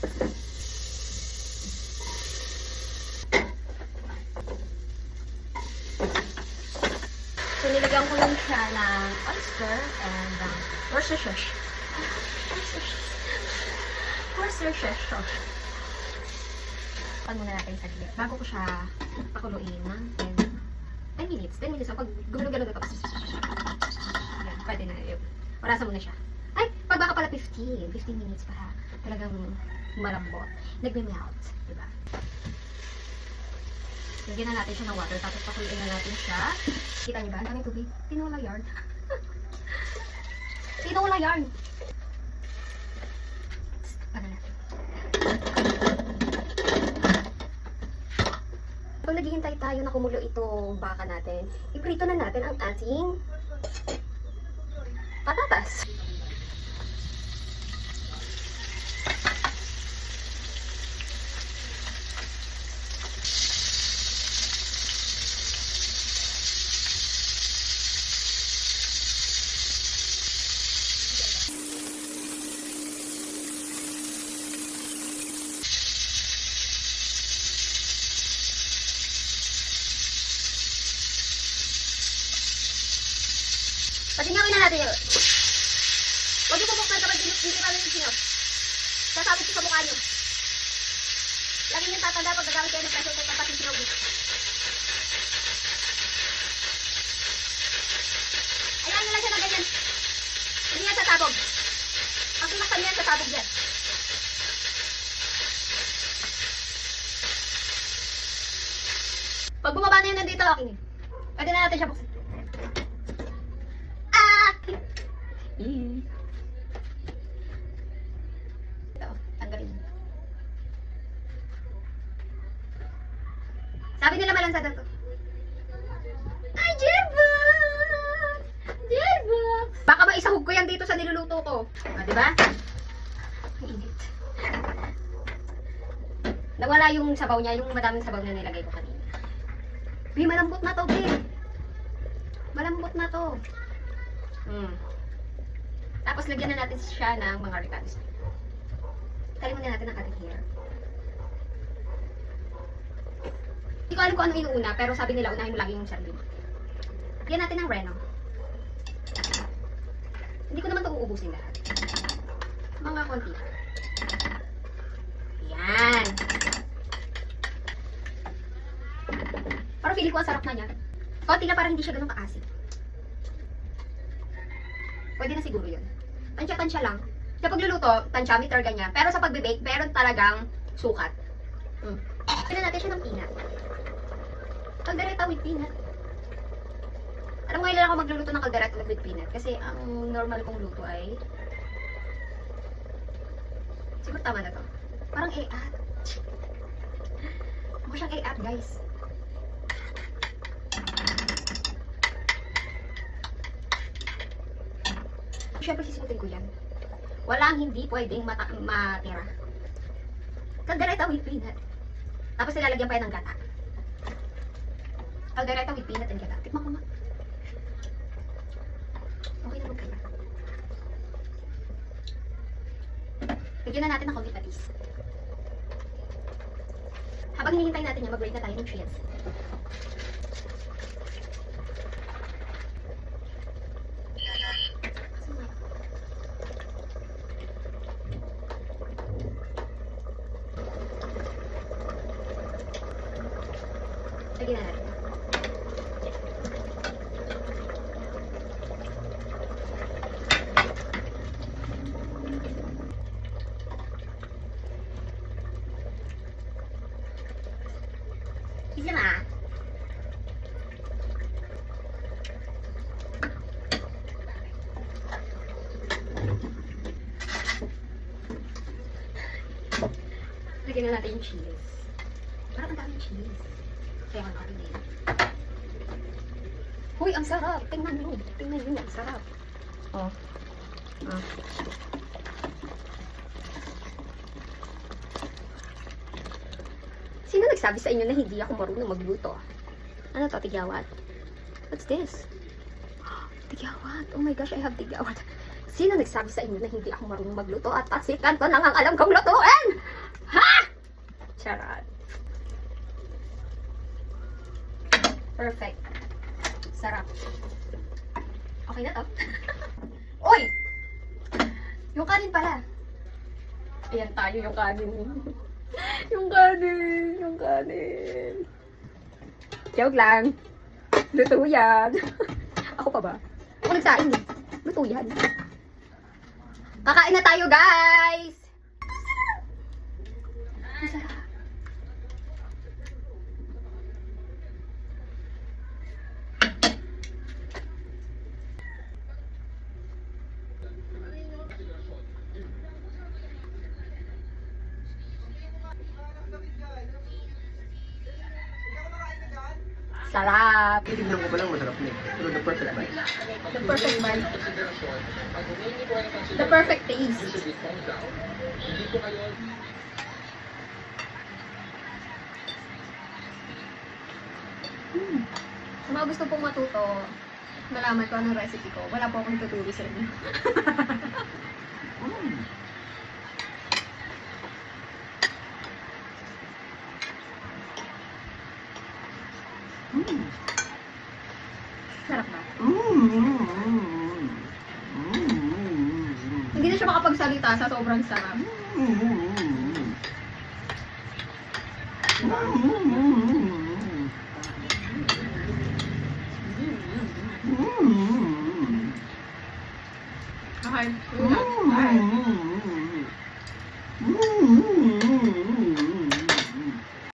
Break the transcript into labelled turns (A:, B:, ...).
A: So, nilagyan ko lang siya ng oyster and Worcestershire. Worcestershire. Pan muna natin saglit. Bago ko siya pakuluin ng 10 minutes. 10 minutes. So, pag gumulong-galong ito, ayan, pwede na yun. Orasan mo na siya. Ay, pag baka pala 15 minutes para talagang malambot. Nagme-melt. Diba? Lagyan na natin siya ng water. Tapos pakuluin na natin siya. Kita niyo ba? Ang daming tubig. Tinola yarn. Tinola yarn. Paano natin? Pag naghihintay tayo na kumulo itong baka natin, iprito na natin ang ating patatas. Patingawin na natin yun. Huwag niyo pumuksan kapag hindi kami yung sinaw. Sasabit ko sa mukha niyo. Lagi niyong tatanda pag nagamit kayo ng pressure cooker kapag sinaw dito. Ayan nyo lang siya na ganyan. Hindi yan sasabog. Pag pinaksan niyo yan, sasabog dyan. Pag bumaba na yun nandito, akin yun. Pwede na natin siya buksan. Ito, tanggalin. Sabi nila malansada to. Ay, Jerbox! Jerbox! Baka maisahog ko yan dito sa niluluto ko. Ah, diba? Ang init. Nawala yung sabaw niya, yung madaming sabaw na nilagay ko kanina. Bi, malambot na to, Bi. Malambot na to. Tapos lagyan na natin siya ng mga recans. Tali muna natin ang ating hair. Hindi ko alam kung ano inuuna, pero sabi nila unahin mo lagi yung sarili mo. Lagyan natin ng Reno. Hindi ko naman ito uubusin lahat. Mga konti. Yan. Parang feeling ko ang sarap na niya. Konti na, parang hindi siya ganun kaasim. Pwede na siguro yun. Tansya-tansya lang. Kapag luluto, tansyameter ganyan. Pero sa pagbe-bake, meron talagang sukat. Pwede natin siya ng peanut. Caldereta with peanut. Alam mo, ngayon lang ako magluluto ng caldereta with peanut. Kasi ang normal kong luto ay siguro tama na to. Parang e-at. Mukha siyang e-at, guys. Siyempre sisimutin ko yan. Walang hindi pwedeng matira. Caldereta with peanut. Tapos nilalagyan pa yan ng gata. Caldereta with peanut and gata. Tikman ko nga. Okay na kaya. Lagyan na natin ng konti patis. Habang hinihintay natin yan, mag-grate na tayo ng cheese. Lagyan na natin. Isa ma. Lagyan na natin yung cheese. Parang ang daming cheese. Kaya ang ating din. Uy, ang sarap! Tingnan nyo. Tingnan nyo, ang sarap. Oh. Oh. Sino nagsabi sa inyo na hindi ako marunong magluto? Ano to, tigyawat? What's this? Tigyawat. Oh my gosh, I have tigyawat. Sino nagsabi sa inyo na hindi ako marunong magluto at paksikan ko lang ang alam kong lutuin? Ha? Charot. Perfect. Sarap. Okay na to. Uy! Yung kanin pala. Ayan tayo, yung kanin. Yung kanin. Joke lang. Luto yan. Ako pa ba? Ako nagsain eh. Luto yan. Kakain na tayo, guys! Masarap. Sarap.
B: Titignan ko pa lang masarap na eh. Pero the perfect bite.
A: The perfect bite. The perfect taste. Sa mga gusto pong matuto, malaman ko anong recipe ko. Wala po akong tuturo sa inyo. Sarap ba? Hindi na siya makapagsalita sa sobrang sarap. Okay.